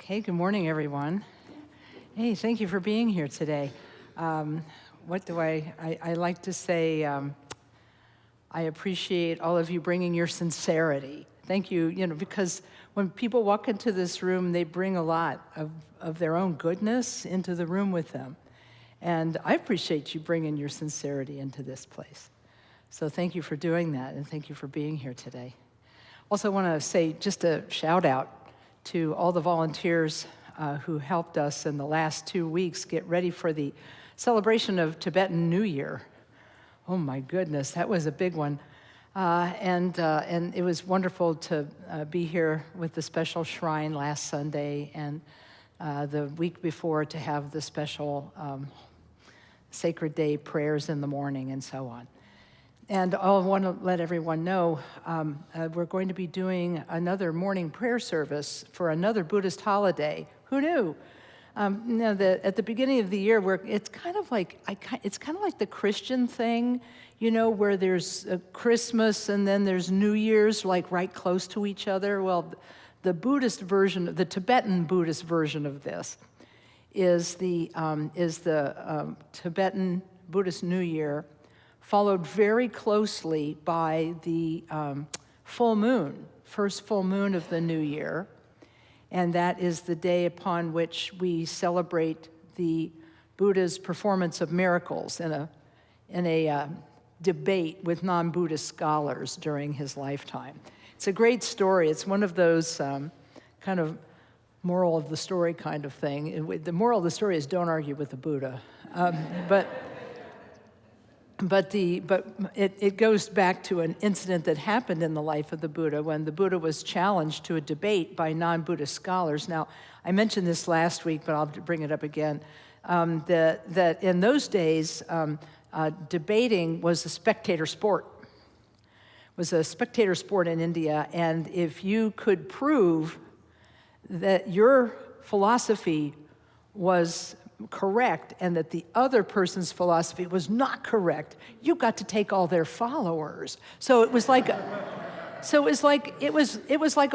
Okay, good morning, everyone. Hey, thank you for being here today. What do I like to say, I appreciate all of you bringing your sincerity. Thank you, because when people walk into this room, they bring a lot of their own goodness into the room with them. And I appreciate you bringing your sincerity into this place. So thank you for doing that, and thank you for being here today. Also want to say just a shout out to all the volunteers who helped us in the last 2 weeks get ready for the celebration of Tibetan New Year. Oh my goodness, that was a big one. And it was wonderful to be here with the special shrine last Sunday, and the week before to have the special Sacred Day prayers in the morning and so on. And I want to let everyone know we're going to be doing another morning prayer service for another Buddhist holiday. Who knew? At the beginning of the year, it's kind of like the Christian thing, where there's Christmas and then there's New Year's, like right close to each other. Well, the Buddhist version, the Tibetan Buddhist version of this, is the Tibetan Buddhist New Year, followed very closely by the full moon, first full moon of the new year. And that is the day upon which we celebrate the Buddha's performance of miracles in a debate with non-Buddhist scholars during his lifetime. It's a great story. It's one of those kind of moral of the story kind of thing. The moral of the story is don't argue with the Buddha. But it goes back to an incident that happened in the life of the Buddha when the Buddha was challenged to a debate by non-Buddhist scholars. Now, I mentioned this last week, but I'll bring it up again, that in those days, debating was a spectator sport. It was a spectator sport in India, and if you could prove that your philosophy was correct and that the other person's philosophy was not correct, you got to take all their followers. So it was like a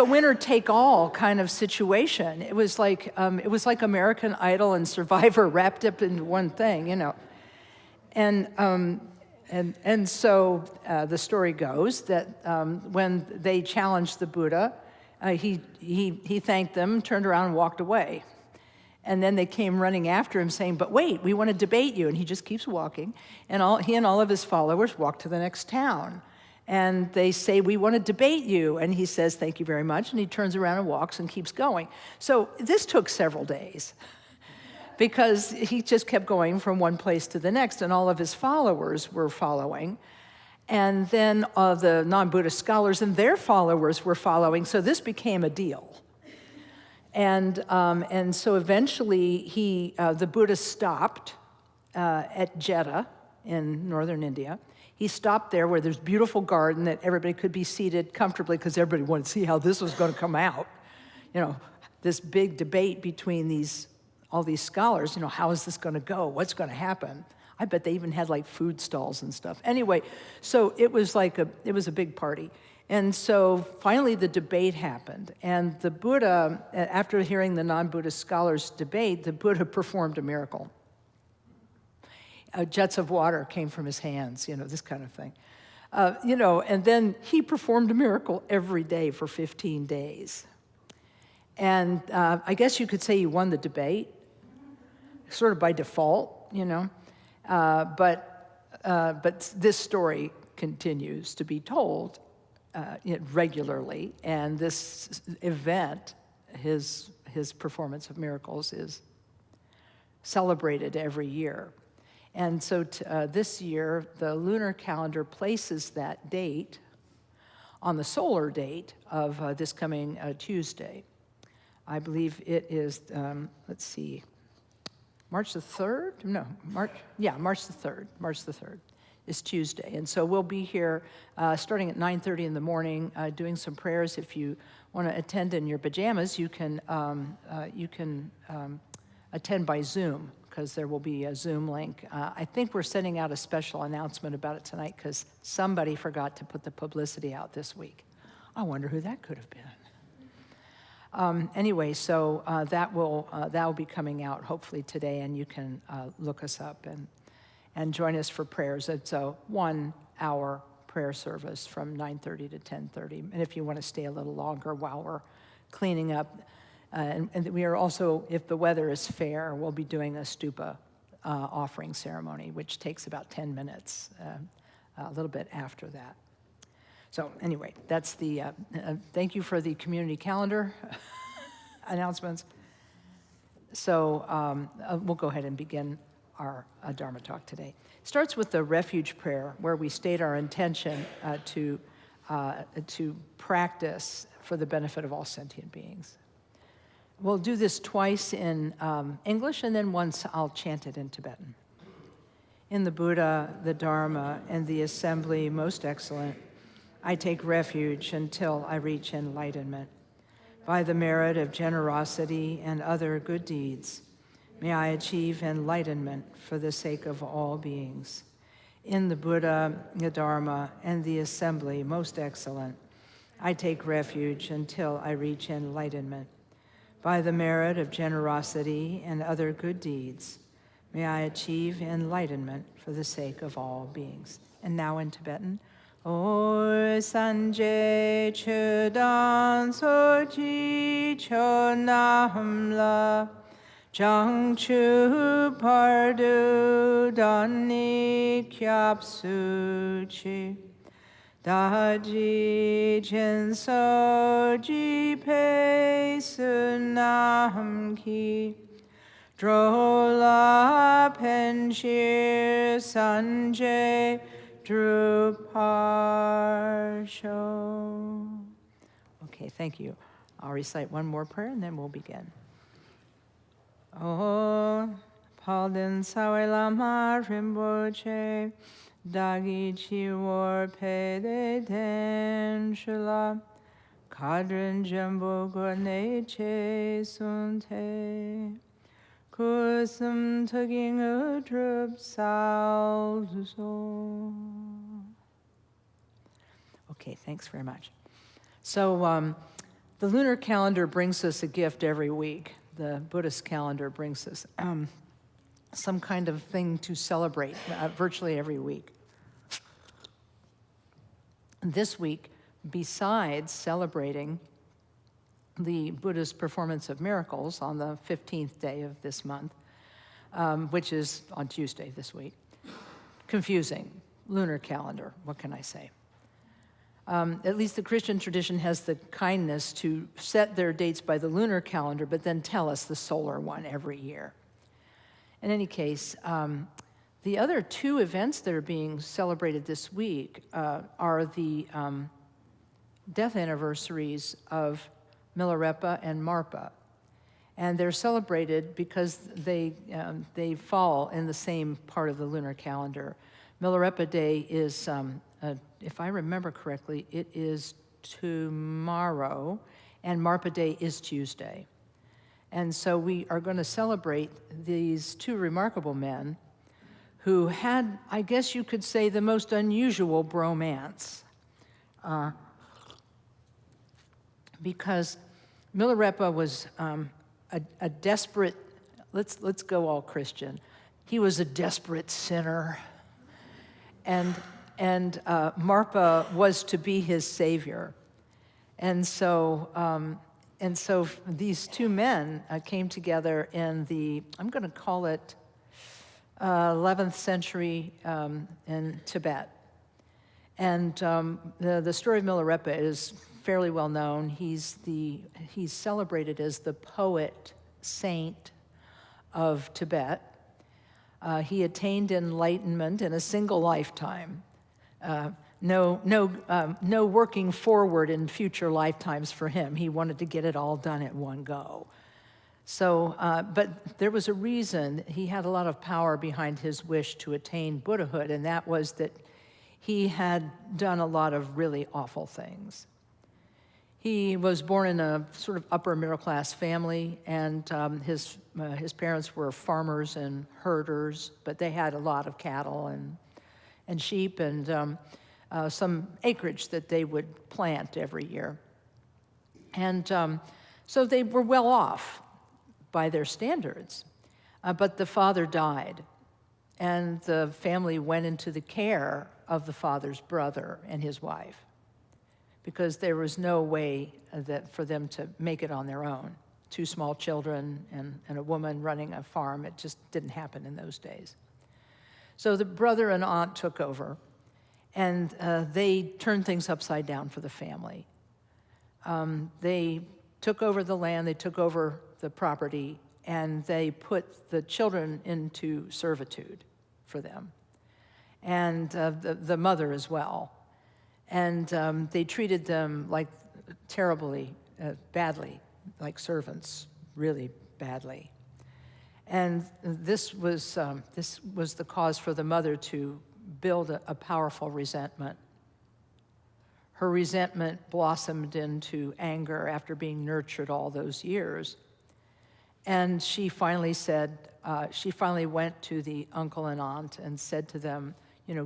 winner take all kind of situation. It was like American Idol and Survivor wrapped up into one thing, And so the story goes that when they challenged the Buddha, he thanked them, turned around and walked away. And then they came running after him saying, but wait, we want to debate you. And he just keeps walking. And he and all of his followers walk to the next town. And they say, we want to debate you. And he says, thank you very much. And he turns around and walks and keeps going. So this took several days because he just kept going from one place to the next. And all of his followers were following. And then the non-Buddhist scholars and their followers were following. So this became a deal. And so eventually the Buddha stopped at Jeddah in northern India. He stopped there where there's a beautiful garden that everybody could be seated comfortably because everybody wanted to see how this was going to come out. This big debate between all these scholars, how is this going to go? What's going to happen? I bet they even had like food stalls and stuff. Anyway, so it was a big party. And so finally the debate happened, and the Buddha, after hearing the non-Buddhist scholars debate, the Buddha performed a miracle. Jets of water came from his hands, this kind of thing. And then he performed a miracle every day for 15 days. And I guess you could say he won the debate, sort of by default, but this story continues to be told regularly, and this event, his performance of miracles, is celebrated every year. And so this year, the lunar calendar places that date on the solar date of this coming Tuesday. I believe it is, March the 3rd? No, March the 3rd. March the 3rd. Is Tuesday. And so we'll be here starting at 9:30 in the morning doing some prayers. If you want to attend in your pajamas, you can attend by Zoom because there will be a Zoom link. I think we're sending out a special announcement about it tonight because somebody forgot to put the publicity out this week. I wonder who that could have been. Anyway, so that will be coming out hopefully today, and you can look us up and join us for prayers. It's a 1-hour prayer service from 9:30 to 10:30, and if you want to stay a little longer while we're cleaning up, and we are also, if the weather is fair, we'll be doing a stupa offering ceremony, which takes about 10 minutes, a little bit after that. So anyway, that's the, thank you for the community calendar announcements. So we'll go ahead and begin our Dharma talk today. It starts with the refuge prayer, where we state our intention to practice for the benefit of all sentient beings. We'll do this twice in English, and then once I'll chant it in Tibetan. In the Buddha, the Dharma, and the assembly most excellent, I take refuge until I reach enlightenment. By the merit of generosity and other good deeds, may I achieve enlightenment for the sake of all beings. In the Buddha, the Dharma, and the assembly most excellent, I take refuge until I reach enlightenment. By the merit of generosity and other good deeds, may I achieve enlightenment for the sake of all beings. And now in Tibetan. O Sanje Chudan Soji Chonamla Jang Chu Pardu Dani Kyap Suchi Daji Chen Soji Pe Sunam Ki Drola Penshir Sanjay Druparsho. Okay, thank you. I'll recite one more prayer and then we'll begin. Oh, Palden Sawe Lama Rinpoche, Dagi Chiwar Pede Den Shula, Kadrin Jumbo Gwane Che Sunte. Kusum tugging a drip salzo. Okay, thanks very much. So the lunar calendar brings us a gift every week. The Buddhist calendar brings us some kind of thing to celebrate virtually every week. This week, besides celebrating the Buddha's performance of miracles on the 15th day of this month, which is on Tuesday this week. Confusing. Lunar calendar, what can I say? At least the Christian tradition has the kindness to set their dates by the lunar calendar, but then tell us the solar one every year. In any case, the other two events that are being celebrated this week are the death anniversaries of Milarepa and Marpa. And they're celebrated because they fall in the same part of the lunar calendar. Milarepa Day is, if I remember correctly, it is tomorrow, and Marpa Day is Tuesday. And so we are going to celebrate these two remarkable men who had, I guess you could say, the most unusual bromance. Because Milarepa was a desperate, let's go all Christian. He was a desperate sinner, and Marpa was to be his savior, and so these two men came together in the, I'm going to call it 11th century in Tibet, and the story of Milarepa is fairly well known. He's celebrated as the poet saint of Tibet. He attained enlightenment in a single lifetime. No working forward in future lifetimes for him. He wanted to get it all done at one go. So, but there was a reason. He had a lot of power behind his wish to attain Buddhahood, and that was that he had done a lot of really awful things. He was born in a sort of upper middle class family, and his parents were farmers and herders, but they had a lot of cattle and sheep and some acreage that they would plant every year. And So they were well off by their standards, but the father died, and the family went into the care of the father's brother and his wife, because there was no way for them to make it on their own. 2 small children and a woman running a farm, it just didn't happen in those days. So the brother and aunt took over, and they turned things upside down for the family. They took over the land, they took over the property, and they put the children into servitude for them, and the mother as well. And they treated them like terribly, badly, like servants, really badly. And this was the cause for the mother to build a powerful resentment. Her resentment blossomed into anger after being nurtured all those years. And she finally went to the uncle and aunt and said to them,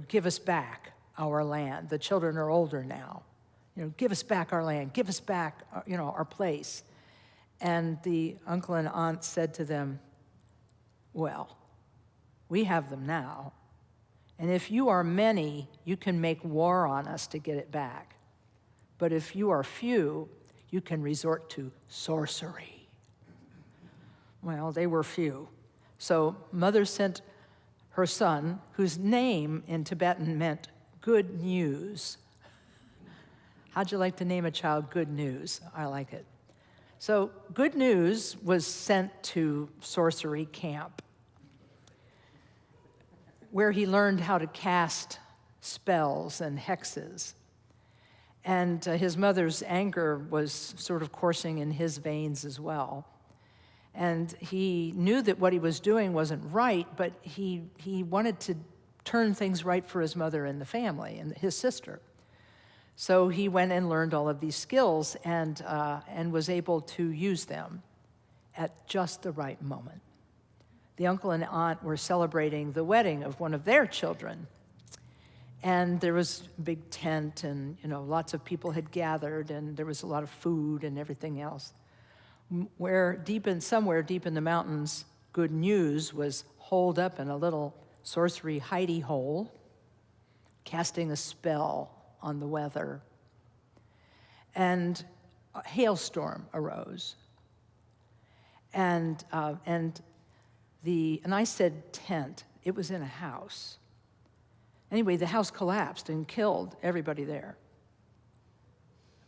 give us back our land. The children are older now. Give us back our land, give us back, our place. And the uncle and aunt said to them, well, we have them now. And if you are many, you can make war on us to get it back. But if you are few, you can resort to sorcery. Well, they were few. So mother sent her son, whose name in Tibetan meant good news. How'd you like to name a child Good News? I like it. So Good News was sent to sorcery camp, where he learned how to cast spells and hexes. And his mother's anger was sort of coursing in his veins as well. And he knew that what he was doing wasn't right, but he wanted to turn things right for his mother and the family and his sister. So he went and learned all of these skills and was able to use them at just the right moment. The uncle and aunt were celebrating the wedding of one of their children. And there was a big tent, and lots of people had gathered, and there was a lot of food and everything else. Somewhere deep in the mountains, Good News was holed up in a little sorcery hidey hole, casting a spell on the weather. And a hailstorm arose. And I said tent. It was in a house. Anyway, the house collapsed and killed everybody there.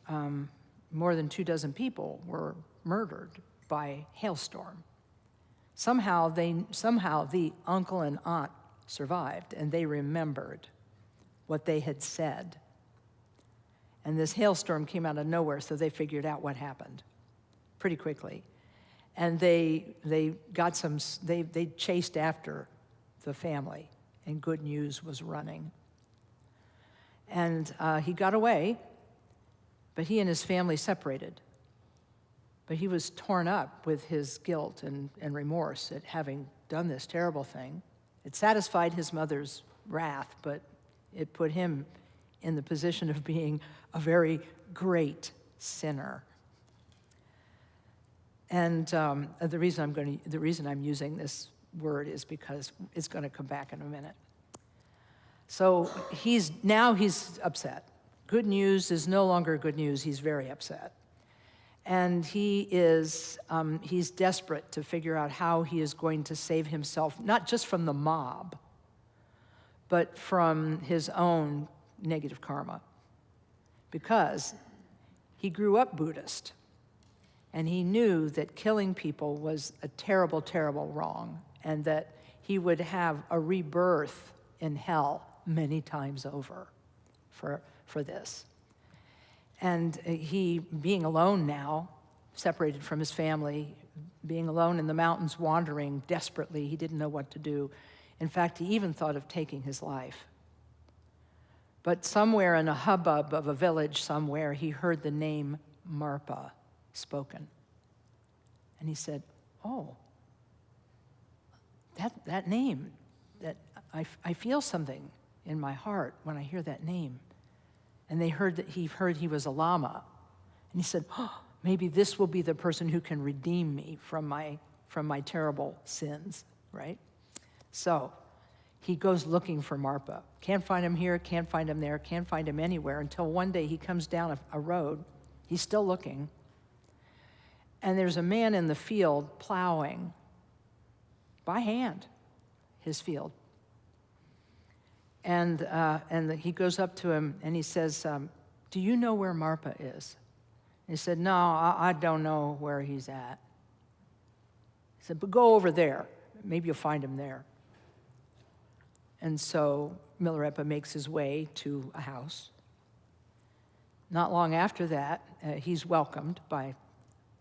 More than 24 people were murdered by hailstorm. Somehow the uncle and aunt survived, and they remembered what they had said. And this hailstorm came out of nowhere, so they figured out what happened pretty quickly. And they chased after the family, and Good News was running. And he got away, but he and his family separated. But he was torn up with his guilt and remorse at having done this terrible thing. It satisfied his mother's wrath, but it put him in the position of being a very great sinner. And the reason I'm using this word is because it's going to come back in a minute. So he's upset. Good News is no longer good news. He's very upset. And he's desperate to figure out how he is going to save himself, not just from the mob, but from his own negative karma. Because he grew up Buddhist, and he knew that killing people was a terrible, terrible wrong, and that he would have a rebirth in hell many times over for this. And he, being alone now, separated from his family, being alone in the mountains, wandering desperately, he didn't know what to do. In fact, he even thought of taking his life. But somewhere in a hubbub of a village somewhere, he heard the name Marpa spoken. And he said, oh, that name, that I feel something in my heart when I hear that name. And he heard he was a Lama. And he said, oh, maybe this will be the person who can redeem me from my terrible sins, right? So he goes looking for Marpa. Can't find him here, can't find him there, can't find him anywhere, until one day he comes down a road. He's still looking. And there's a man in the field plowing by hand his field. And he goes up to him and he says, do you know where Marpa is? And he said, no, I don't know where he's at. He said, but go over there. Maybe you'll find him there. And so Milarepa makes his way to a house. Not long after that, he's welcomed by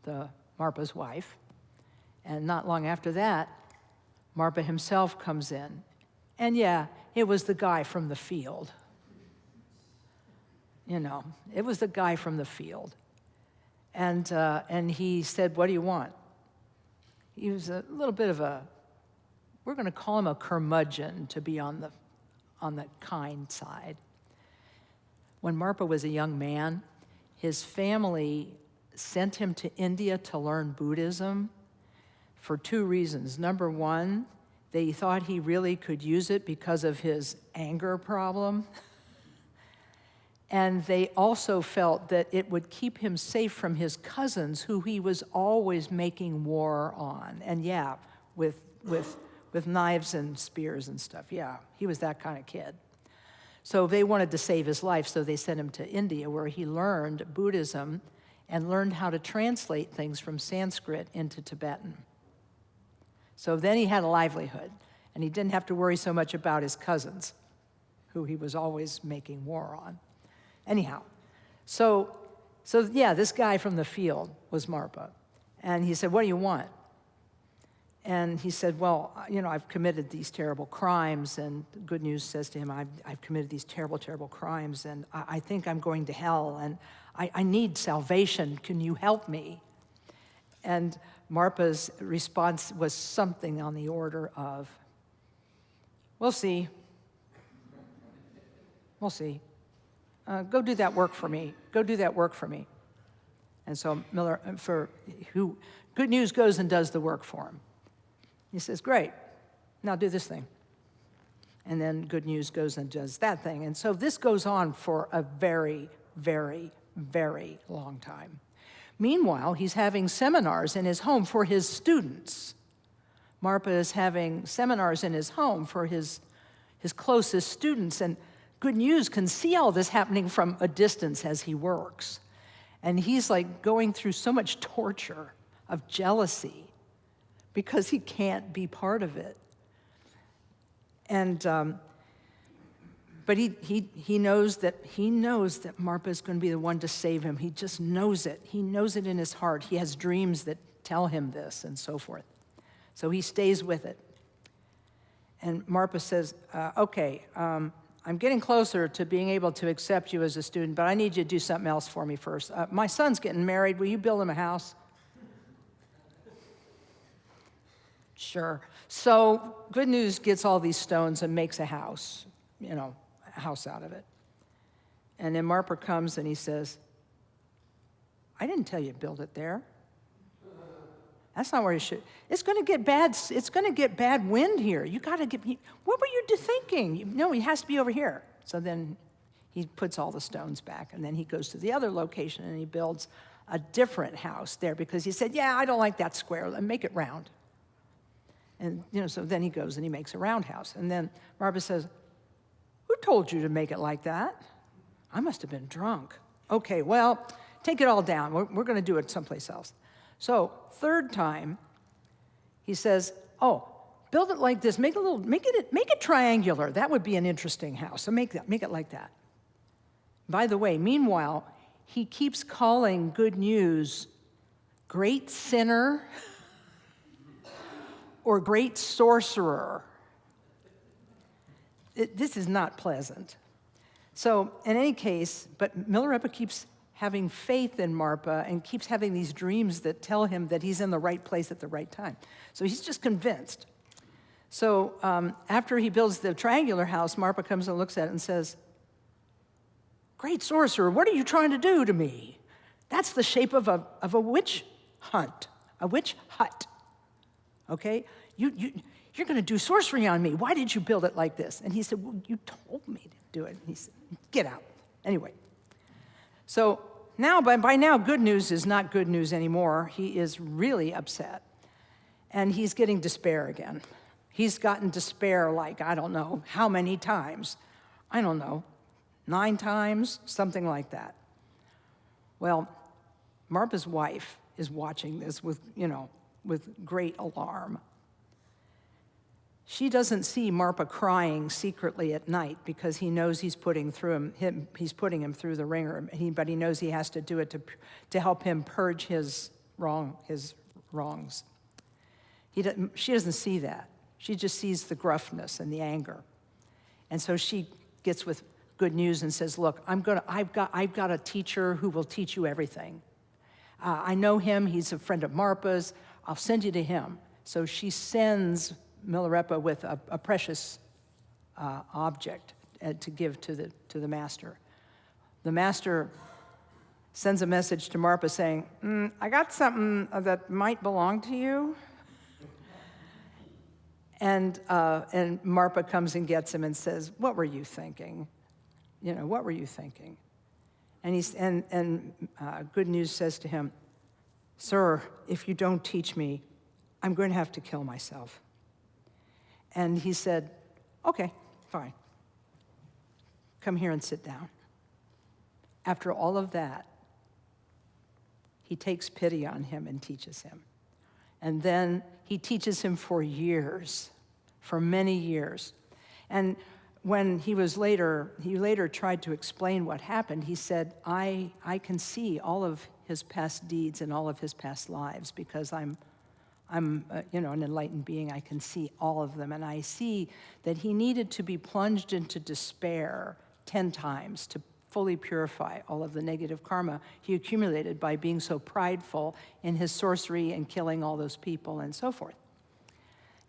the Marpa's wife. And not long after that, Marpa himself comes in. And yeah, it was the guy from the field. You know, it was the guy from the field. And he said, what do you want? He was a little bit of we're going to call him a curmudgeon to be on the kind side. When Marpa was a young man, his family sent him to India to learn Buddhism for two reasons. Number one, they thought he really could use it because of his anger problem. And they also felt that it would keep him safe from his cousins, who he was always making war on. And yeah, with knives and spears and stuff. Yeah, he was that kind of kid. So they wanted to save his life, so they sent him to India, where he learned Buddhism and learned how to translate things from Sanskrit into Tibetan. So then he had a livelihood, and he didn't have to worry so much about his cousins, who he was always making war on. Anyhow, so yeah, this guy from the field was Marpa. And he said, what do you want? And he said, well, you know, I've committed these terrible crimes. And Good News says to him, I've committed these terrible, terrible crimes, and I think I'm going to hell, and I need salvation. Can you help me? And Marpa's response was something on the order of, we'll see. We'll see. Go do that work for me. Go do that work for me. And so Good News goes and does the work for him. He says, great, now do this thing. And then Good News goes and does that thing. And so this goes on for a very, very, very long time. Meanwhile, he's having seminars in his home for his students. Marpa is having seminars in his home for his closest students. And Good News can see all this happening from a distance as he works. And he's like going through so much torture of jealousy because he can't be part of it. And but he knows that Marpa is going to be the one to save him. He just knows it. He knows it in his heart. He has dreams that tell him this and so forth. So he stays with it. And Marpa says, okay, I'm getting closer to being able to accept you as a student, but I need you to do something else for me first. My son's getting married. Will you build him a house? Sure. So Good News gets all these stones and makes a house, you know, a house out of it. And then Marpa comes and he says, I didn't tell you to build it there. That's not where you should. It's going to get bad. It's going to get bad wind here. You got to get. What were you thinking? No, he has to be over here. So then he puts all the stones back, and then he goes to the other location and he builds a different house there because he said, "Yeah, I don't like that square. Let's make it round." And you know, so then he goes and he makes a round house, and then Marpa says, "Who told you to make it like that?" I must have been drunk. Okay, well, take it all down. We're going to do it someplace else. So third time, he says, "Oh, build it like this. Make it triangular. That would be an interesting house. So make it like that." By the way, meanwhile, he keeps calling Good News great sinner or great sorcerer. This is not pleasant. So in any case, but Milarepa keeps having faith in Marpa and keeps having these dreams that tell him that he's in the right place at the right time. So he's just convinced. So after he builds the triangular house, Marpa comes and looks at it and says, "Great sorcerer, what are you trying to do to me?" That's the shape of a witch hunt, a witch hut, okay? You're going to do sorcery on me. Why did you build it like this? And he said, well, you told me to do it. And he said, get out. Anyway, so now, by now, good news is not good news anymore. He is really upset, and he's getting despair again. He's gotten despair like, I don't know how many times. I don't know, 9 times, something like that. Well, Marpa's wife is watching this with great alarm. She doesn't see Marpa crying secretly at night because he knows he's putting him through the ringer, but he knows he has to do it to help him purge his wrongs. She doesn't see that. She just sees the gruffness and the anger. And so she gets with good news and says, look, I've got a teacher who will teach you everything. I know him, he's a friend of Marpa's, I'll send you to him. So she sends Milarepa with a precious object to give to the master. The master sends a message to Marpa saying, I got something that might belong to you. And Marpa comes and gets him and says, what were you thinking? What were you thinking? And Good News says to him, sir, if you don't teach me, I'm going to have to kill myself. And he said, okay, fine. Come here and sit down. After all of that, he takes pity on him and teaches him. And then he teaches him for years, for many years. And when he later tried to explain what happened, he said, I can see all of his past deeds and all of his past lives because I'm an enlightened being. I can see all of them. And I see that he needed to be plunged into despair 10 times to fully purify all of the negative karma he accumulated by being so prideful in his sorcery and killing all those people and so forth.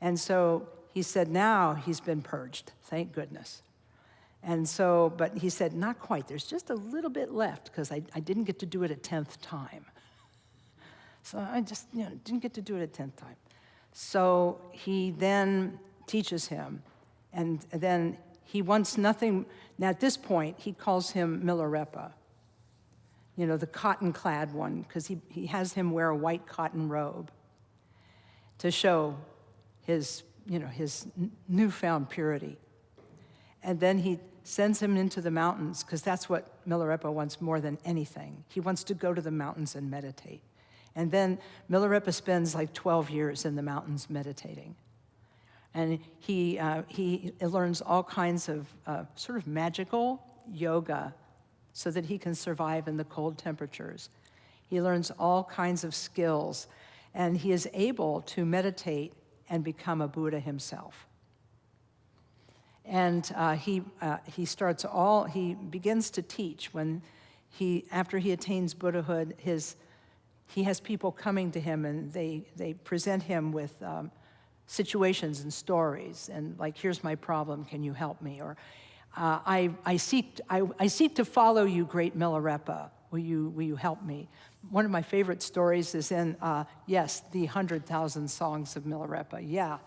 And so he said, now he's been purged, thank goodness. And so, but he said, not quite, there's just a little bit left because I didn't get to do it a 10th time. So I just, didn't get to do it a 10th time. So he then teaches him, and then he wants nothing. Now at this point, he calls him Milarepa, the cotton-clad one, because he has him wear a white cotton robe to show his newfound purity. And then he sends him into the mountains, because that's what Milarepa wants more than anything. He wants to go to the mountains and meditate. And then Milarepa spends like 12 years in the mountains meditating. And he learns all kinds of sort of magical yoga so that he can survive in the cold temperatures. He learns all kinds of skills, and he is able to meditate and become a Buddha himself. And he begins to teach after he attains Buddhahood. He has people coming to him, and they present him with situations and stories, and like, here's my problem, can you help me? Or I seek to follow you, great Milarepa. Will you help me? One of my favorite stories is in the 100,000 Songs of Milarepa. Yeah,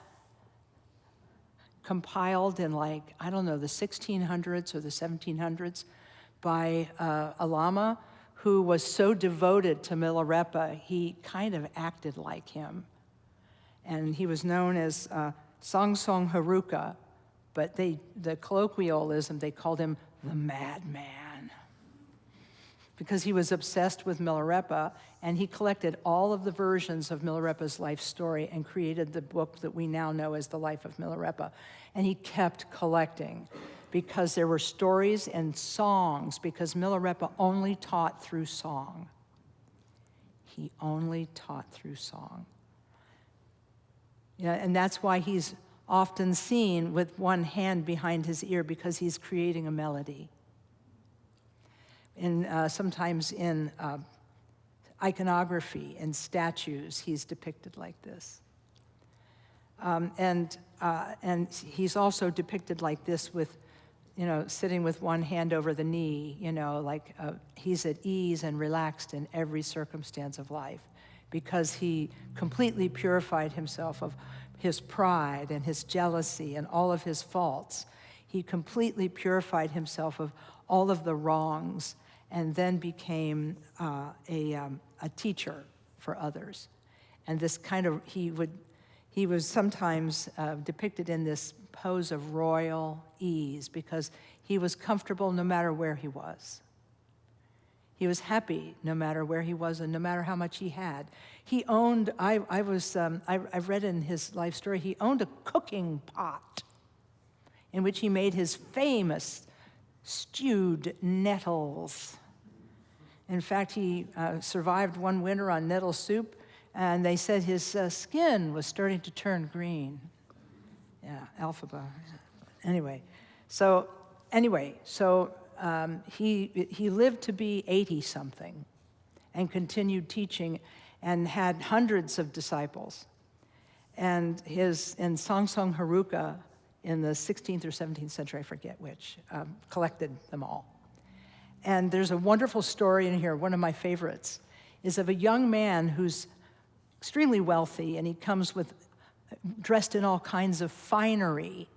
compiled in the 1600s or the 1700s by a Lama who was so devoted to Milarepa, he kind of acted like him. And he was known as Songsong Haruka, but the colloquialism, they called him the madman, because he was obsessed with Milarepa, and he collected all of the versions of Milarepa's life story and created the book that we now know as The Life of Milarepa. And he kept collecting because there were stories and songs, because Milarepa only taught through song. He only taught through song. And that's why he's often seen with one hand behind his ear, because he's creating a melody. Sometimes in iconography and statues, he's depicted like this. And he's also depicted like this with sitting with one hand over the knee, like he's at ease and relaxed in every circumstance of life because he completely purified himself of his pride and his jealousy and all of his faults. He completely purified himself of all of the wrongs and then became a teacher for others. And this kind of, he was sometimes depicted in this pose of royal ease because he was comfortable no matter where he was. He was happy no matter where he was and no matter how much he had. He owned, I've read in his life story, he owned a cooking pot in which he made his famous stewed nettles. In fact, he survived one winter on nettle soup, and they said his skin was starting to turn green. Yeah, alphaba. Anyway, so he lived to be 80-something and continued teaching and had hundreds of disciples. And in Sangsong Haruka in the 16th or 17th century, I forget which, collected them all. And there's a wonderful story in here, one of my favorites, is of a young man who's extremely wealthy, and he comes dressed in all kinds of finery.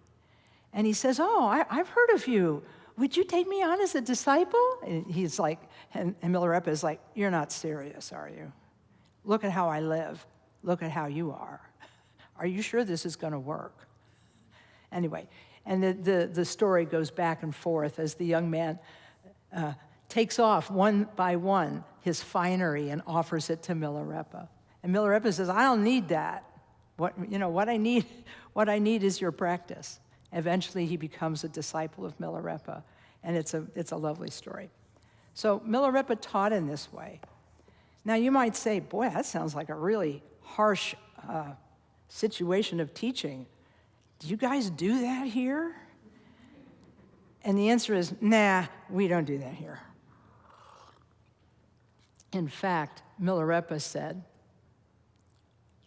And he says, I've heard of you. Would you take me on as a disciple? And he's like, and Milarepa is like, you're not serious, are you? Look at how I live. Look at how you are. Are you sure this is going to work? Anyway, and the story goes back and forth as the young man takes off one by one his finery and offers it to Milarepa. And Milarepa says, I don't need that. What I need is your practice. Eventually, he becomes a disciple of Milarepa, and it's a lovely story. So Milarepa taught in this way. Now, you might say, boy, that sounds like a really harsh situation of teaching. Do you guys do that here? And the answer is, nah, we don't do that here. In fact, Milarepa said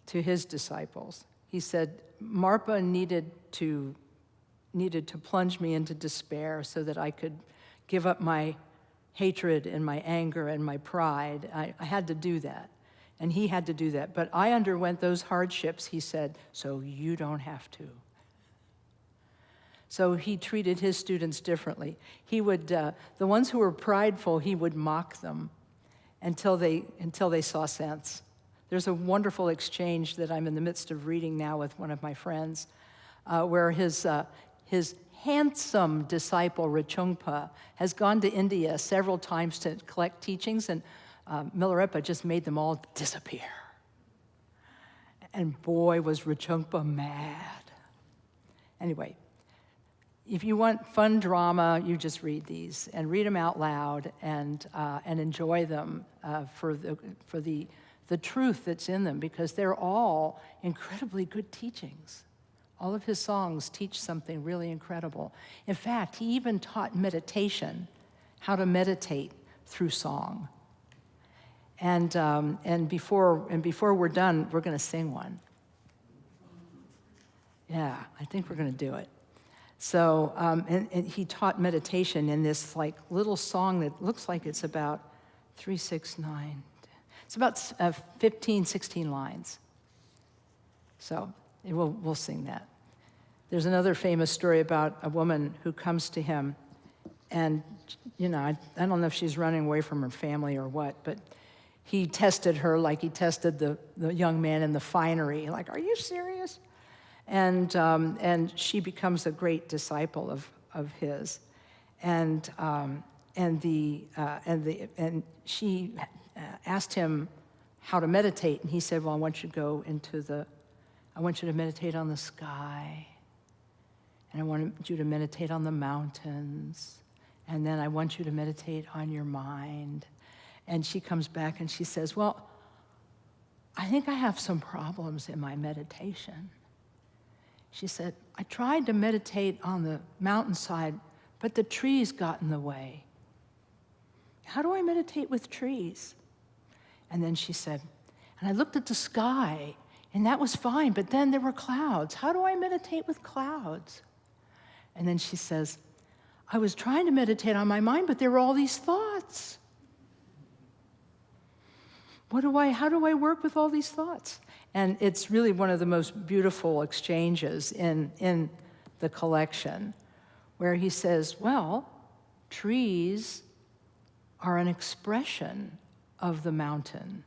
to his disciples, he said, Marpa needed to plunge me into despair so that I could give up my hatred and my anger and my pride. I had to do that, and he had to do that. But I underwent those hardships, he said, so you don't have to. So he treated his students differently. He would, the ones who were prideful, he would mock them until they saw sense. There's a wonderful exchange that I'm in the midst of reading now with one of my friends, where his handsome disciple, Rinpoche, has gone to India several times to collect teachings, and Milarepa just made them all disappear. And boy, was Rinpoche mad. Anyway, if you want fun drama, you just read these and read them out loud and enjoy them for the truth that's in them, because they're all incredibly good teachings. All of his songs teach something really incredible. In fact, he even taught meditation, how to meditate through song. And before we're done, we're going to sing one. Yeah, I think we're going to do it. So, and he taught meditation in this like little song that looks like it's about 3, 6, 9. It's about 15, 16 lines. So we'll sing that. There's another famous story about a woman who comes to him, and I don't know if she's running away from her family or what, but he tested her like he tested the young man in the finery. Like, are you serious? And she becomes a great disciple of his, and she asked him how to meditate, and he said, well, I want you to meditate on the sky, and I want you to meditate on the mountains, and then I want you to meditate on your mind. And she comes back and she says, well, I think I have some problems in my meditation. She said, I tried to meditate on the mountainside, but the trees got in the way. How do I meditate with trees? And then she said, and I looked at the sky, and that was fine, but then there were clouds. How do I meditate with clouds? And then she says, I was trying to meditate on my mind, but there were all these thoughts. How do I work with all these thoughts? And it's really one of the most beautiful exchanges in the collection, where he says, well, trees are an expression of the mountain.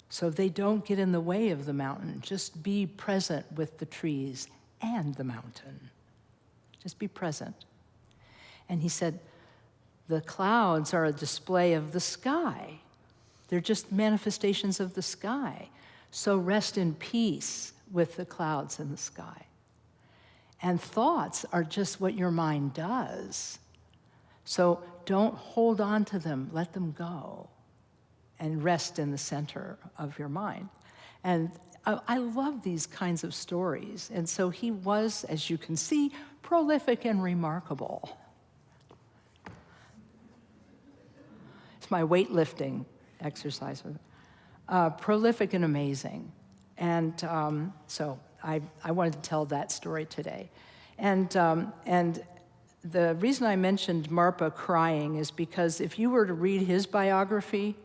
So they don't get in the way of the mountain. Just be present with the trees and the mountain. Just be present. And he said, the clouds are a display of the sky. They're just manifestations of the sky. So rest in peace with the clouds in the sky. And thoughts are just what your mind does. So don't hold on to them, let them go, and rest in the center of your mind. And I love these kinds of stories. And so he was, as you can see, prolific and remarkable. It's my weightlifting exercise. Prolific and amazing. And so I wanted to tell that story today. And the reason I mentioned Marpa crying is because if you were to read his biography,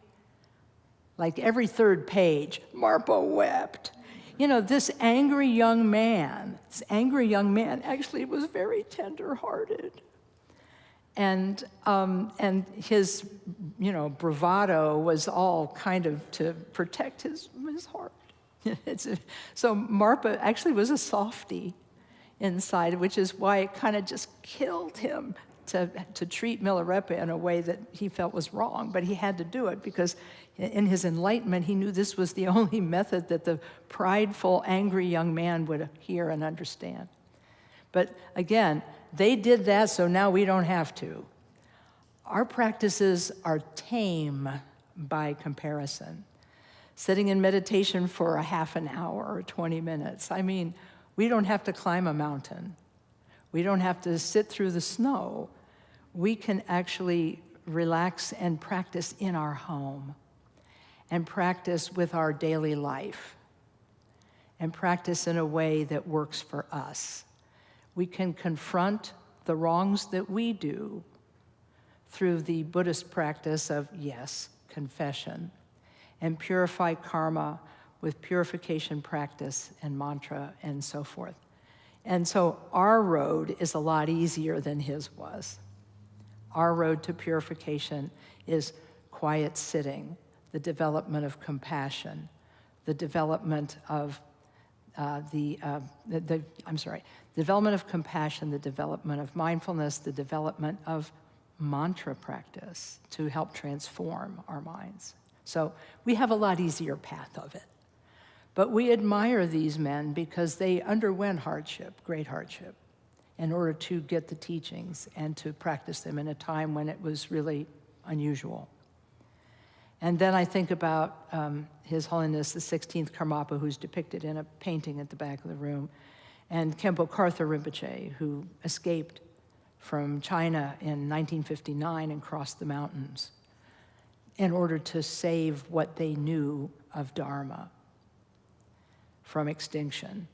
like every third page, Marpa wept. You know, this angry young man actually was very tender-hearted. And his, bravado was all kind of to protect his heart. So Marpa actually was a softie inside, which is why it kind of just killed him to treat Milarepa in a way that he felt was wrong. But he had to do it because in his enlightenment, he knew this was the only method that the prideful, angry young man would hear and understand. But again, they did that, so now we don't have to. Our practices are tame by comparison. Sitting in meditation for a half an hour or 20 minutes. I mean, we don't have to climb a mountain. We don't have to sit through the snow. We can actually relax and practice in our home, and practice with our daily life, and practice in a way that works for us. We can confront the wrongs that we do through the Buddhist practice of, yes, confession, and purify karma with purification practice and mantra and so forth. And so our road is a lot easier than his was. Our road to purification is quiet sitting, the development of compassion, the development of development of compassion, the development of mindfulness, the development of mantra practice to help transform our minds. So we have a lot easier path of it. But we admire these men because they underwent hardship, great hardship, in order to get the teachings and to practice them in a time when it was really unusual. And then I think about His Holiness the 16th Karmapa, who's depicted in a painting at the back of the room, and Khenpo Karthar Rinpoche, who escaped from China in 1959 and crossed the mountains in order to save what they knew of Dharma from extinction.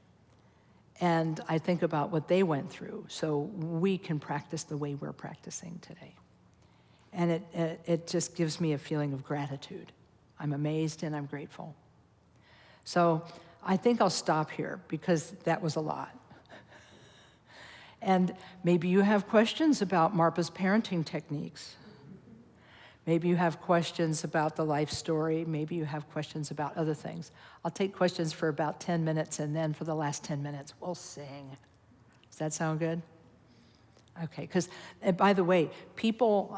And I think about what they went through, so we can practice the way we're practicing today. And it just gives me a feeling of gratitude. I'm amazed and I'm grateful. So I think I'll stop here because that was a lot. And maybe you have questions about Marpa's parenting techniques. Maybe you have questions about the life story. Maybe you have questions about other things. I'll take questions for about 10 minutes, and then for the last 10 minutes, we'll sing. Does that sound good? Okay, because, by the way, people,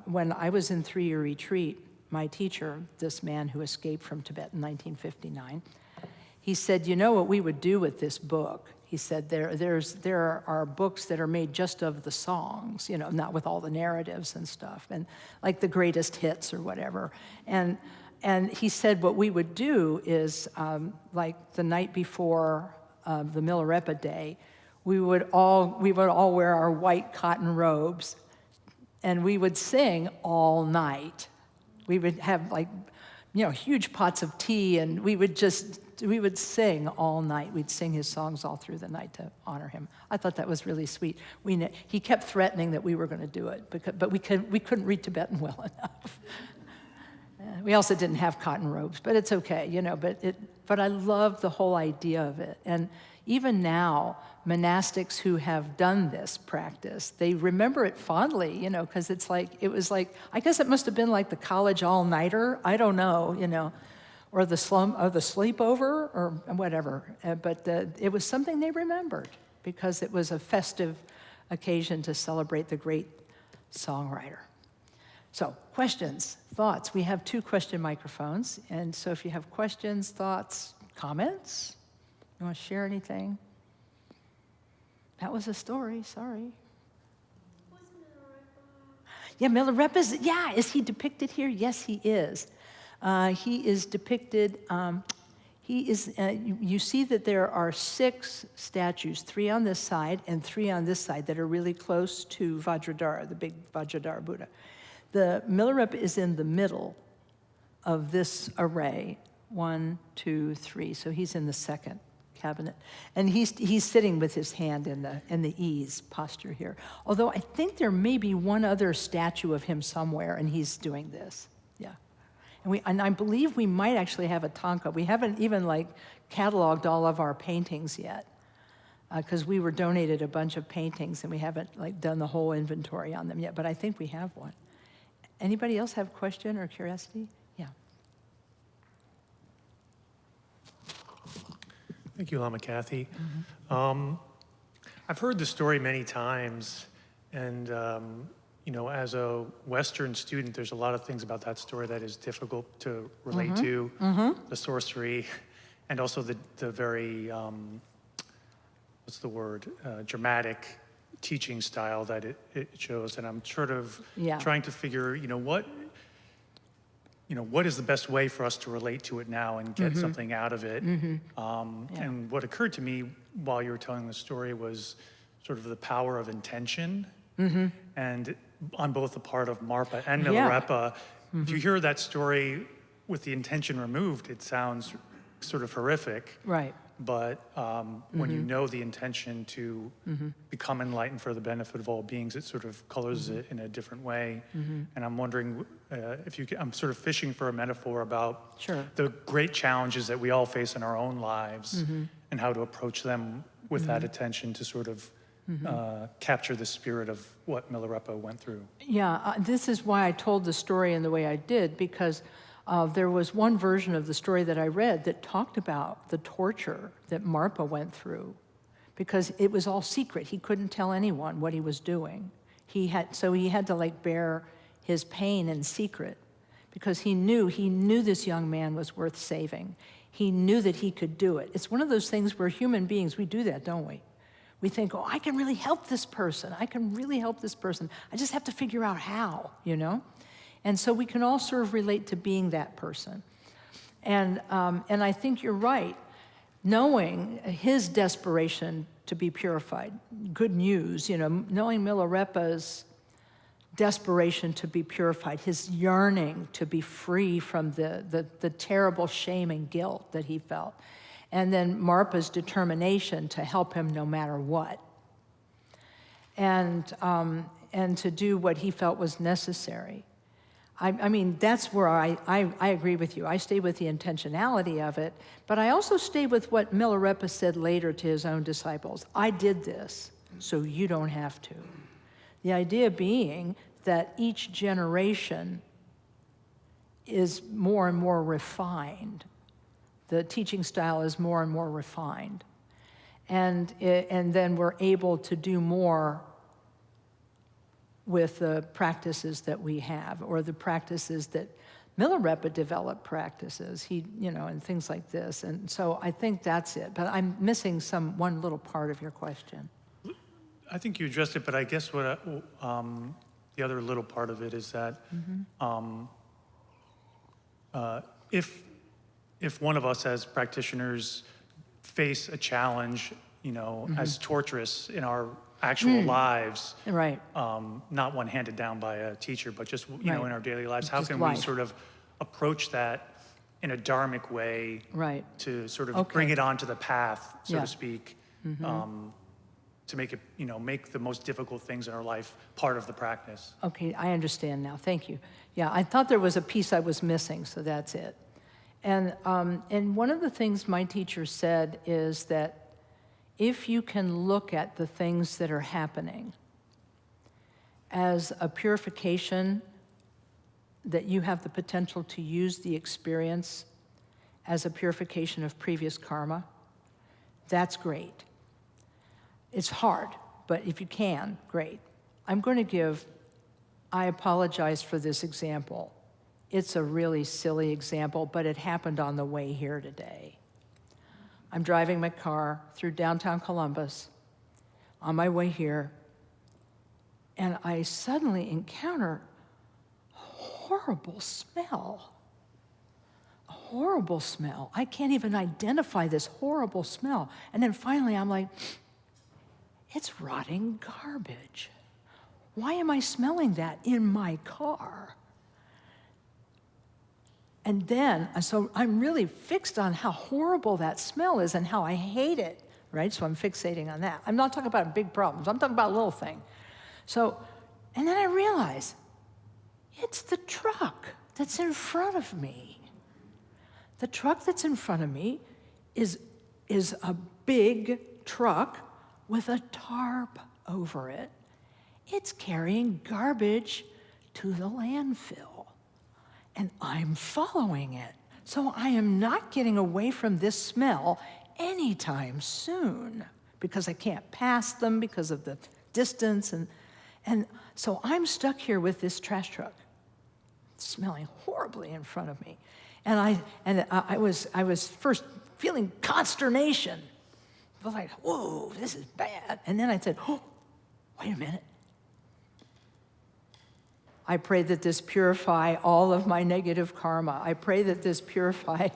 when I was in 3-year retreat, my teacher, this man who escaped from Tibet in 1959, he said, you know what we would do with this book? He said, there are books that are made just of the songs, not with all the narratives and stuff, and like the greatest hits or whatever. And he said what we would do is, like the night before the Milarepa day, we would all wear our white cotton robes, and we would sing all night. We would have like huge pots of tea, and we would sing all night. We'd sing his songs all through the night to honor him. I thought that was really sweet. He kept threatening that we were going to do it, but we couldn't read Tibetan well enough. We also didn't have cotton robes, but it's okay, but I love the whole idea of it. And even now, monastics who have done this practice, they remember it fondly, because it was like, I guess it must have been like the college all-nighter, I don't know, or the sleepover, or whatever. But it was something they remembered, because it was a festive occasion to celebrate the great songwriter. So, questions, thoughts. We have 2 question microphones, and so if you have questions, thoughts, comments, you want to share anything? That was a story, sorry. Who's Milarepa? Yeah, Milarepa is he depicted here? Yes, he is. He is depicted, you see that there are 6 statues, 3 on this side and 3 on this side that are really close to Vajradhara, the big Vajradhara Buddha. The Milarepa is in the middle of this array, 1, 2, 3. So he's in the second cabinet, and he's sitting with his hand in the ease posture here. Although I think there may be one other statue of him somewhere, and he's doing this. Yeah, and I believe we might actually have a tanka. We haven't even cataloged all of our paintings yet, because we were donated a bunch of paintings, and we haven't done the whole inventory on them yet. But I think we have one. Anybody else have a question or curiosity? Yeah. Thank you, Lama Kathy. Mm-hmm. I've heard the story many times, and as a Western student, there's a lot of things about that story that is difficult to relate to. The sorcery, and also the very, dramatic teaching style that it shows. And I'm sort of trying to figure, what is the best way for us to relate to it now and get something out of it. And what occurred to me while you were telling the story was sort of the power of intention. And on both the part of Marpa and Milarepa, if you hear that story with the intention removed, it sounds sort of horrific. Right. But when you know the intention to become enlightened for the benefit of all beings, it sort of colors it in a different way. And I'm wondering I'm sort of fishing for a metaphor about the great challenges that we all face in our own lives and how to approach them with that attention to sort of capture the spirit of what Milarepa went through. Yeah, this is why I told the story in the way I did, because there was one version of the story that I read that talked about the torture that Marpa went through, because it was all secret. He couldn't tell anyone what he was doing. So he had to bear his pain in secret, because he knew this young man was worth saving. He knew that he could do it. It's one of those things where human beings, we do that, don't we? We think, I can really help this person. I can really help this person. I just have to figure out how, And so we can all sort of relate to being that person. And I think you're right. Knowing his desperation to be purified, good news, knowing Milarepa's desperation to be purified, his yearning to be free from the terrible shame and guilt that he felt, and then Marpa's determination to help him no matter what, and to do what he felt was necessary. I mean, that's where I agree with you. I stay with the intentionality of it, but I also stay with what Milarepa said later to his own disciples. I did this, so you don't have to. The idea being that each generation is more and more refined. The teaching style is more and more refined. And then we're able to do more with the practices that we have, or the practices that Milarepa developed practices, and things like this. And so I think that's it. But I'm missing one little part of your question. I think you addressed it, but I guess what the other little part of it is that if one of us as practitioners face a challenge, as torturous in our actual lives, right? Not one handed down by a teacher, but just in our daily lives. How can we sort of approach that in a dharmic way Right. to sort of Okay. bring it onto the path, so Yeah. to speak, to make it, make the most difficult things in our life part of the practice. Okay, I understand now. Thank you. Yeah, I thought there was a piece I was missing, so that's it. And one of the things my teacher said is that if you can look at the things that are happening as a purification, that you have the potential to use the experience as a purification of previous karma, that's great. It's hard, but if you can, great. I apologize for this example. It's a really silly example, but it happened on the way here today. I'm driving my car through downtown Columbus on my way here, and I suddenly encounter a horrible smell. A horrible smell. I can't even identify this horrible smell. And then finally I'm like, it's rotting garbage. Why am I smelling that in my car? And then, so I'm really fixed on how horrible that smell is and how I hate it, right? So I'm fixating on that. I'm not talking about big problems. I'm talking about a little thing. So, and then I realize, it's the truck that's in front of me. The truck that's in front of me is a big truck with a tarp over it. It's carrying garbage to the landfill, and I'm following it. So I am not getting away from this smell anytime soon because I can't pass them because of the distance, and so I'm stuck here with this trash truck, smelling horribly in front of me. And I was first feeling consternation. I was like, whoa, this is bad. And then I said, oh, wait a minute. I pray that this purify all of my negative karma. I pray that this purify,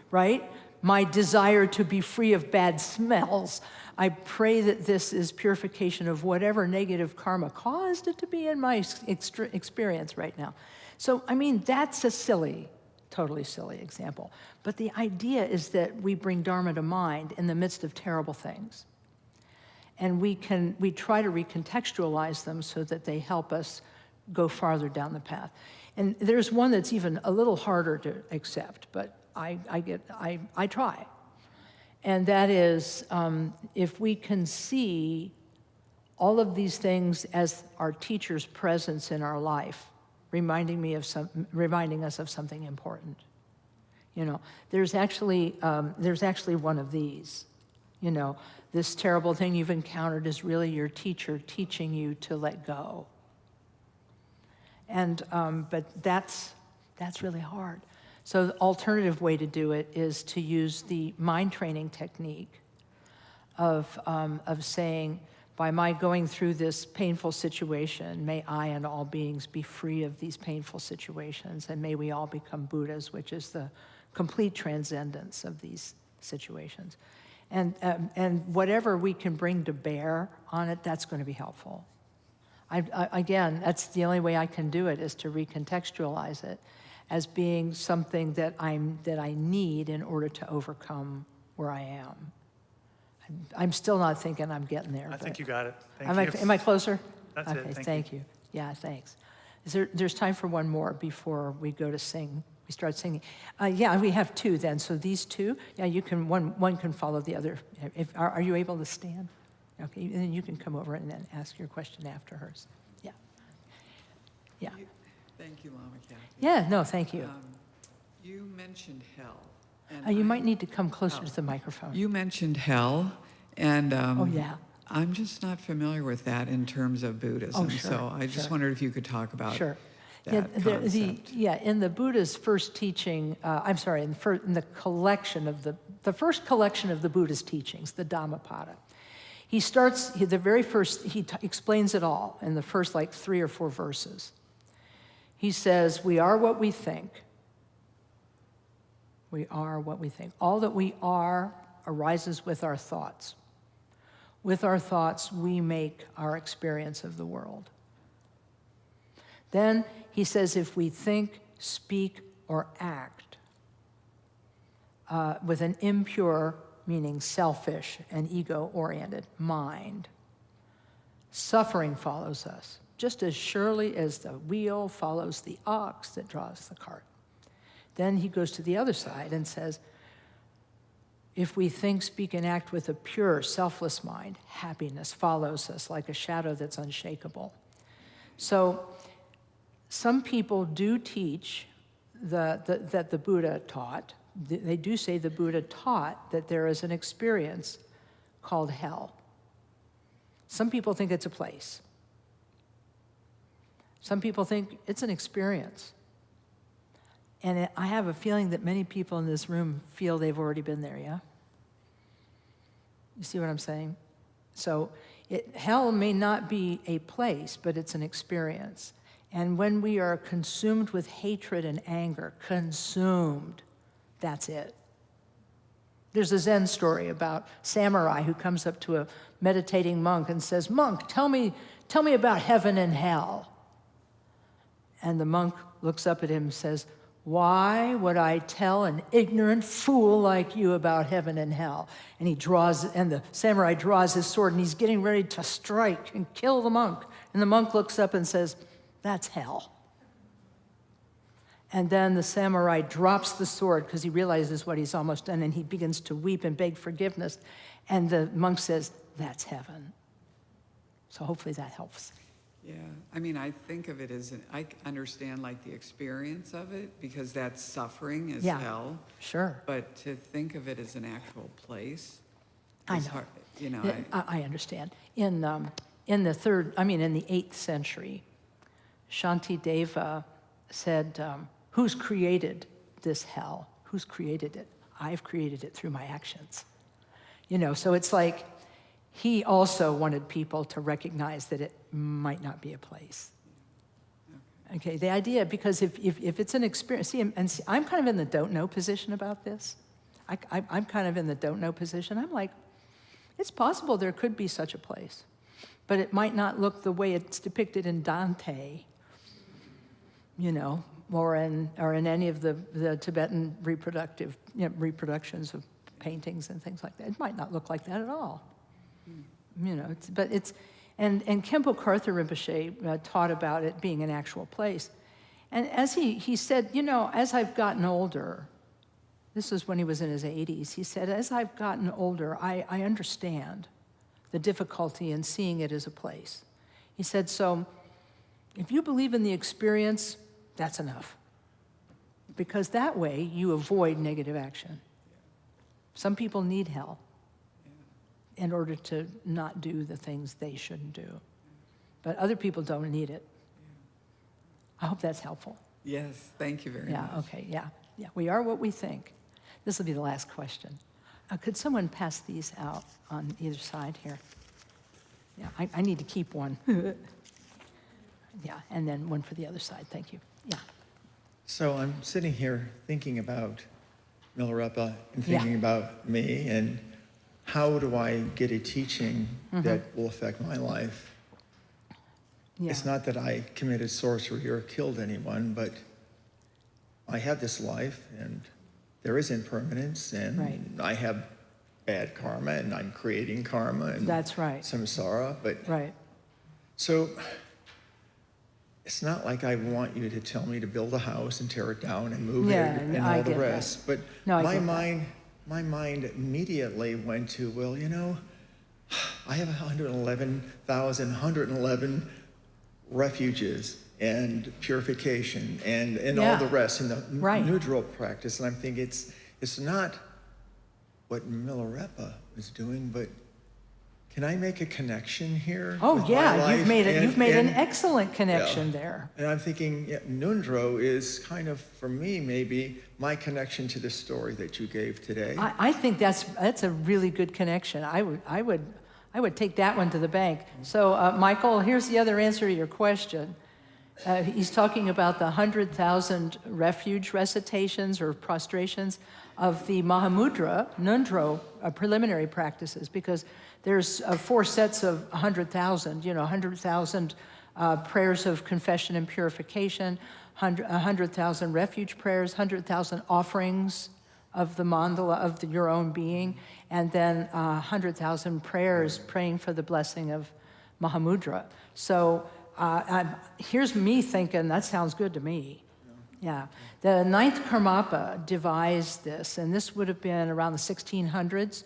right, my desire to be free of bad smells. I pray that this is purification of whatever negative karma caused it to be in my experience right now. So, I mean, that's a totally silly example. But the idea is that we bring Dharma to mind in the midst of terrible things. And we try to recontextualize them so that they help us go farther down the path. And there's one that's even a little harder to accept, but I try. And that is, if we can see all of these things as our teacher's presence in our life, reminding us of something important. There's actually one of these. This terrible thing you've encountered is really your teacher teaching you to let go. And but that's really hard. So the alternative way to do it is to use the mind training technique of saying, by my going through this painful situation, may I and all beings be free of these painful situations, and may we all become Buddhas, which is the complete transcendence of these situations. And whatever we can bring to bear on it, that's going to be helpful. Again, that's the only way I can do it, is to recontextualize it as being something that I need in order to overcome where I am. I'm still not thinking I'm getting there. I think you got it. Am I closer? That's okay, it. Thank you. Yeah, thanks. There's time for one more before we go to sing. We start singing. Yeah, we have two then. So these two, yeah, you can one can follow the other. Are you able to stand? Okay, and then you can come over and then ask your question after hers. Yeah. Yeah. Thank you, Lama Kathy. Yeah, no, thank you. You mentioned hell. And You might need to come closer to the microphone. You mentioned hell, and Oh, yeah. I'm just not familiar with that in terms of Buddhism. Oh, sure, so I just sure. wondered if you could talk about Sure. that concept. In the Buddha's first teaching, in the collection of the first collection of the Buddha's teachings, the Dhammapada, he explains it all in the first 3 or 4 verses. He says, we are what we think. We are what we think. All that we are arises with our thoughts. With our thoughts, we make our experience of the world. Then he says, if we think, speak, or act, with an impure, meaning selfish and ego-oriented mind. Suffering follows us, just as surely as the wheel follows the ox that draws the cart. Then he goes to the other side and says, if we think, speak, and act with a pure, selfless mind, happiness follows us like a shadow that's unshakable. So some people do teach that the Buddha taught. They do say the Buddha taught that there is an experience called hell. Some people think it's a place. Some people think it's an experience. And I have a feeling that many people in this room feel they've already been there, yeah? You see what I'm saying? So hell may not be a place, but it's an experience. And when we are consumed with hatred and anger, consumed, that's it. There's a Zen story about samurai who comes up to a meditating monk and says, "Monk, tell me about heaven and hell." And the monk looks up at him and says, "Why would I tell an ignorant fool like you about heaven and hell?" And the samurai draws his sword, and he's getting ready to strike and kill the monk. And the monk looks up and says, "That's hell." And then the samurai drops the sword because he realizes what he's almost done, and he begins to weep and beg forgiveness. And the monk says, "That's heaven." So hopefully that helps. Yeah, I mean, I think of it as, I understand like the experience of it, because that suffering is Yeah, hell. sure. But to think of it as an actual place I is know. hard, you know. I understand. In the 8th century, Shantideva said, "Who's created this hell? Who's created it? I've created it through my actions." So it's like he also wanted people to recognize that it might not be a place. Okay, the idea, because if it's an experience, see, I'm kind of in the don't know position about this. I'm kind of in the don't know position. I'm like, it's possible there could be such a place, but it might not look the way it's depicted in Dante, or in any of the Tibetan reproductions of paintings and things like that. It might not look like that at all. And Khenpo Karthar Rinpoche taught about it being an actual place. And as he said, as I've gotten older, this was when he was in his 80s, he said, as I've gotten older, I understand the difficulty in seeing it as a place. He said, so if you believe in the experience, that's enough. Because that way you avoid negative action. Some people need hell in order to not do the things they shouldn't do. But other people don't need it. I hope that's helpful. Yes, thank you very much. Okay, yeah. We are what we think. This will be the last question. Could someone pass these out on either side here? Yeah, I need to keep one. Yeah, and then one for the other side. Thank you. Yeah. So I'm sitting here thinking about Milarepa and thinking about me, and how do I get a teaching that will affect my life? Yeah. It's not that I committed sorcery or killed anyone, but I have this life, and there is impermanence, and Right. I have bad karma, and I'm creating karma, and That's right. samsara. But Right. so it's not like I want you to tell me to build a house and tear it down and move Yeah, it and I all the get that. rest. But No, I my get that. mind immediately went to, well, I have 111 refuges and purification and Yeah. all the rest in the Right. neutral practice. And I'm thinking it's not what Milarepa is doing, but can I make a connection here? Oh, with my yeah, life? you've made an And- excellent connection yeah. there. And I'm thinking, Nundro is kind of, for me, maybe my connection to the story that you gave today. I think that's a really good connection. I would take that one to the bank. So, Michael, here's the other answer to your question. He's talking about the 100,000 refuge recitations or prostrations of the Mahamudra, Nundro, preliminary practices, because there's 4 sets of 100,000, 100,000 prayers of confession and purification, 100,000 refuge prayers, 100,000 offerings of the mandala of your own being, and then 100,000 prayers praying for the blessing of Mahamudra. So here's me thinking, that sounds good to me. Yeah. The ninth Karmapa devised this, and this would have been around the 1600s.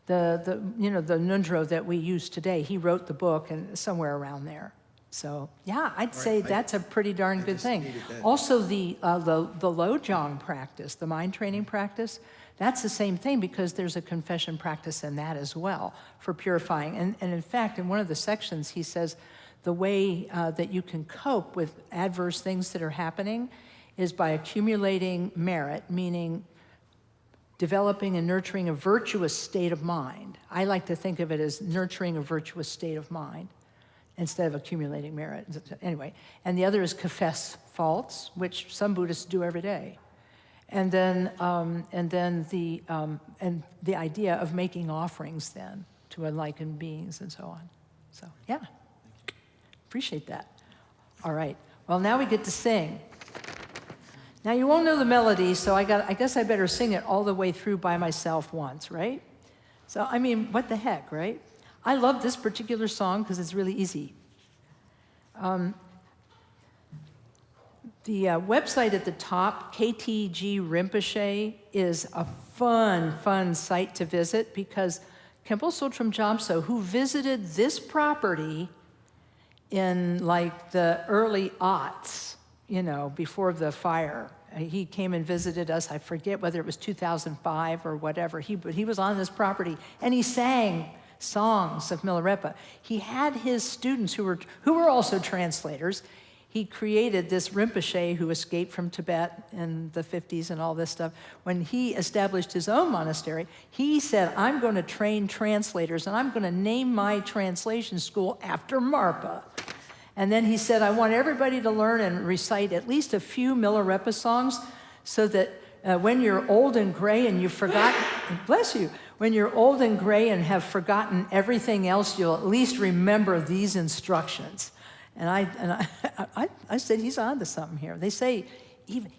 The Nundro that we use today, he wrote the book and somewhere around there. So yeah, I'd say that's a pretty darn good thing. Also the Lojong practice, the mind training practice, that's the same thing because there's a confession practice in that as well for purifying. And in fact, in one of the sections, he says the way that you can cope with adverse things that are happening is by accumulating merit, meaning developing and nurturing a virtuous state of mind. I like to think of it as nurturing a virtuous state of mind instead of accumulating merit. Anyway, and the other is confess faults, which some Buddhists do every day. And then the idea of making offerings then to enlightened beings and so on. So yeah, appreciate that. All right, well now we get to sing. Now you won't know the melody, so I guess I better sing it all the way through by myself once, right? So I mean, what the heck, right? I love this particular song because it's really easy. The website at the top, KTG Rinpoche, is a fun site to visit because Khenpo Sotram Jamso, who visited this property in like the early aughts, before the fire. He came and visited us. I forget whether it was 2005 or whatever. But he was on this property and he sang songs of Milarepa. He had his students who were also translators. He created this Rinpoche who escaped from Tibet in the 50s and all this stuff. When he established his own monastery, he said, I'm going to train translators and I'm going to name my translation school after Marpa. And then he said, I want everybody to learn and recite at least a few Milarepa songs so that when you're old and gray and you've forgotten, bless you, when you're old and gray and have forgotten everything else, you'll at least remember these instructions. And I said, he's on to something here. They say,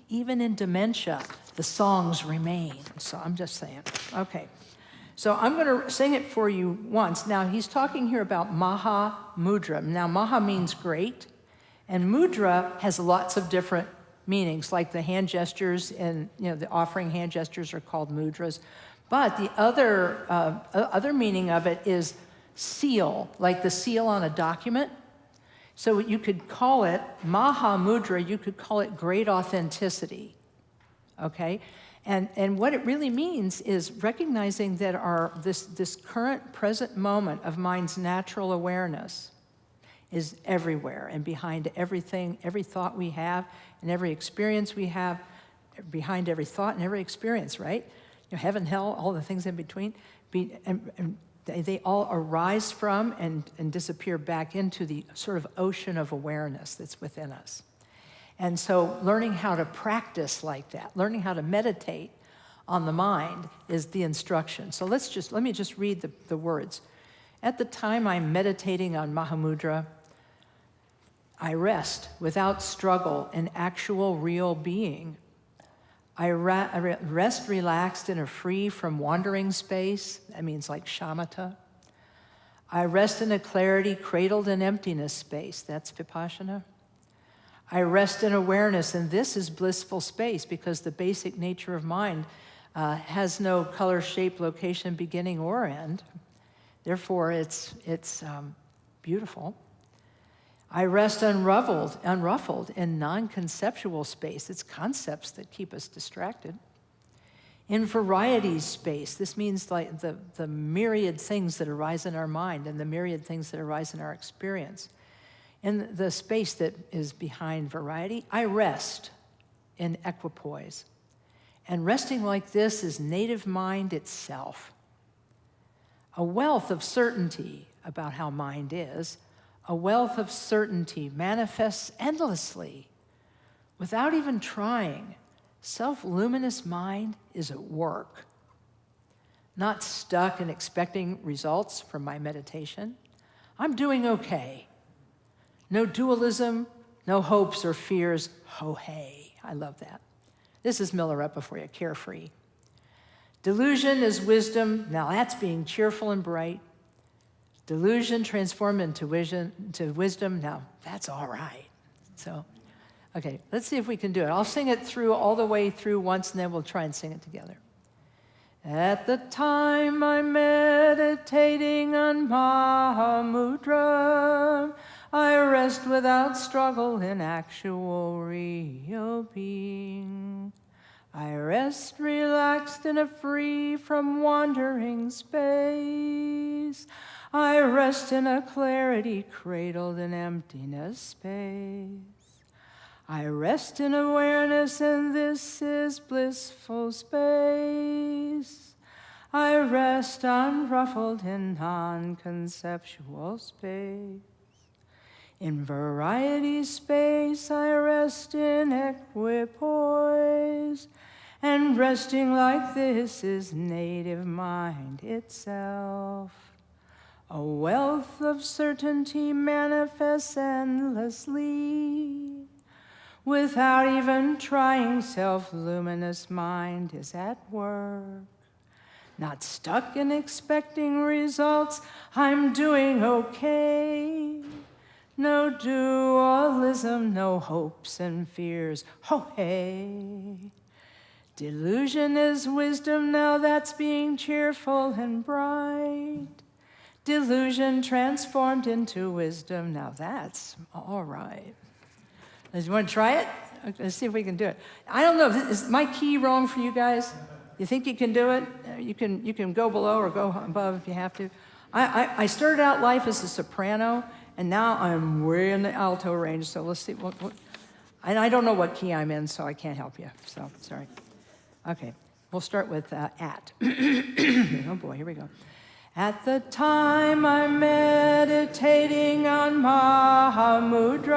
even in dementia, the songs remain. So I'm just saying. Okay. So I'm going to sing it for you once. Now, he's talking here about mahamudra. Now, maha means great, and mudra has lots of different meanings, like the hand gestures and, the offering hand gestures are called mudras. But the other meaning of it is seal, like the seal on a document. So you could call it mahamudra, you could call it great authenticity, okay? And what it really means is recognizing that this current present moment of mind's natural awareness is everywhere and behind everything, every thought we have and every experience we have, behind every thought and every experience, right? Heaven, hell, all the things in between, and they all arise from and disappear back into the sort of ocean of awareness that's within us. And so learning how to practice like that, learning how to meditate on the mind is the instruction. So let me just read the words. At the time I'm meditating on Mahamudra, I rest without struggle in actual real being. I rest relaxed in a free from wandering space. That means like shamatha. I rest in a clarity cradled in emptiness space. That's vipassana. I rest in awareness, and this is blissful space because the basic nature of mind has no color, shape, location, beginning, or end. Therefore, it's beautiful. I rest unruffled in non-conceptual space. It's concepts that keep us distracted. In variety space, this means like the myriad things that arise in our mind and the myriad things that arise in our experience. In the space that is behind variety, I rest in equipoise. And resting like this is native mind itself. A wealth of certainty about how mind is, a wealth of certainty manifests endlessly without even trying. Self-luminous mind is at work, not stuck and expecting results from my meditation. I'm doing okay. No dualism, no hopes or fears. Ho hey, I love that. This is Milarepa for you, carefree. Delusion is wisdom. Now that's being cheerful and bright. Delusion transformed into wisdom. Now that's all right. So, okay, let's see if we can do it. I'll sing it through all the way through once, and then we'll try and sing it together. At the time I'm meditating on Mahamudra, I rest without struggle in actual real being. I rest relaxed in a free from wandering space. I rest in a clarity cradled in emptiness space. I rest in awareness, and this is blissful space. I rest unruffled in non-conceptual space. In variety space, I rest in equipoise, and resting like this is native mind itself. A wealth of certainty manifests endlessly. Without even trying, self-luminous mind is at work. Not stuck in expecting results, I'm doing okay. No dualism, no hopes and fears, ho hey. Delusion is wisdom, now that's being cheerful and bright. Delusion transformed into wisdom, now that's all right. You want to try it? Okay, let's see if we can do it. I don't know, is my key wrong for you guys? You think you can do it? You can go below or go above if you have to. I started out life as a soprano, and now I'm way in the alto range, so let's see. And I don't know what key I'm in, so I can't help you, so sorry. Okay, we'll start with at. Oh boy, here we go. At the time I'm meditating on Mahamudra,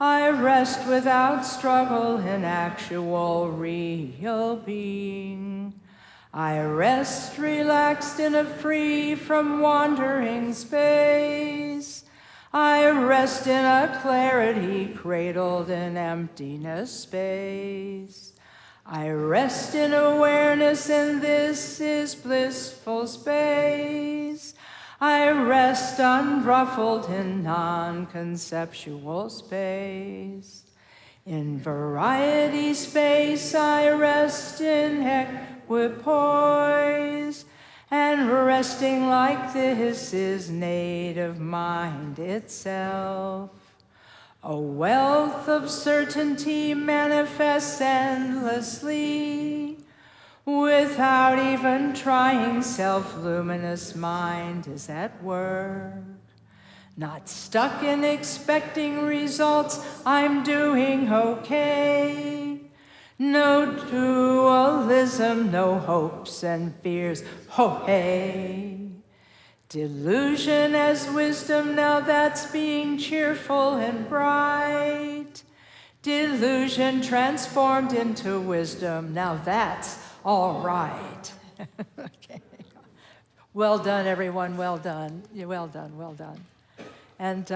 I rest without struggle in actual real being. I rest relaxed in a free from wandering space. I rest in a clarity cradled in emptiness space. I rest in awareness, and this is blissful space. I rest unruffled in non-conceptual space. In variety space, I rest in equipoise, and resting like this is native mind itself. A wealth of certainty manifests endlessly. Without even trying, self-luminous mind is at work. Not stuck in expecting results, I'm doing okay. No dualism, no hopes and fears, ho hey. Delusion as wisdom, now that's being cheerful and bright. Delusion transformed into wisdom, now that's all right. Okay. Well done, everyone. Well done. Yeah, well done. Well done. And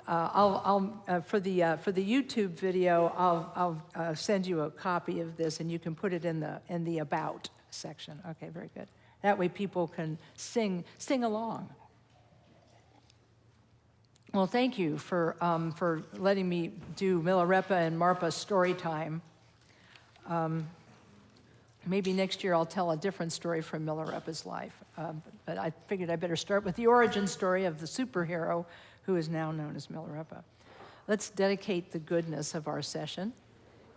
I'll for the YouTube video, I'll send you a copy of this, and you can put it in the about section. Okay, very good. That way, people can sing along. Well, thank you for letting me do Milarepa and Marpa story time. Maybe next year I'll tell a different story from Milarepa's life. But I figured I better start with the origin story of the superhero who is now known as Milarepa. Let's dedicate the goodness of our session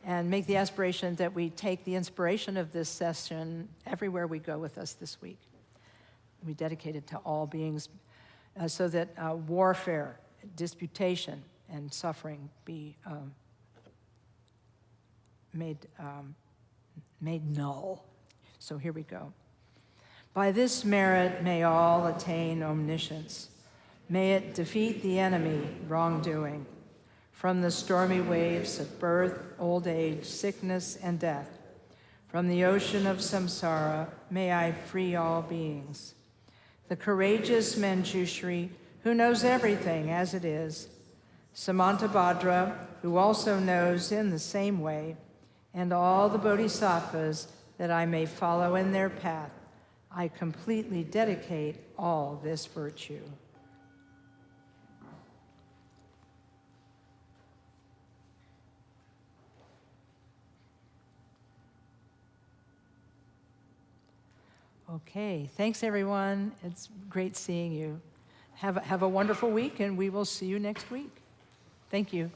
and make the aspiration that we take the inspiration of this session everywhere we go with us this week. We dedicate it to all beings so that warfare, disputation, and suffering be made null. So here we go. By this merit may all attain omniscience. May it defeat the enemy, wrongdoing. From the stormy waves of birth, old age, sickness, and death. From the ocean of samsara, may I free all beings. The courageous Manjushri, who knows everything as it is. Samantabhadra, who also knows in the same way. And all the bodhisattvas that I may follow in their path. I completely dedicate all this virtue. Okay, thanks everyone. It's great seeing you. Have a wonderful week, and we will see you next week. Thank you.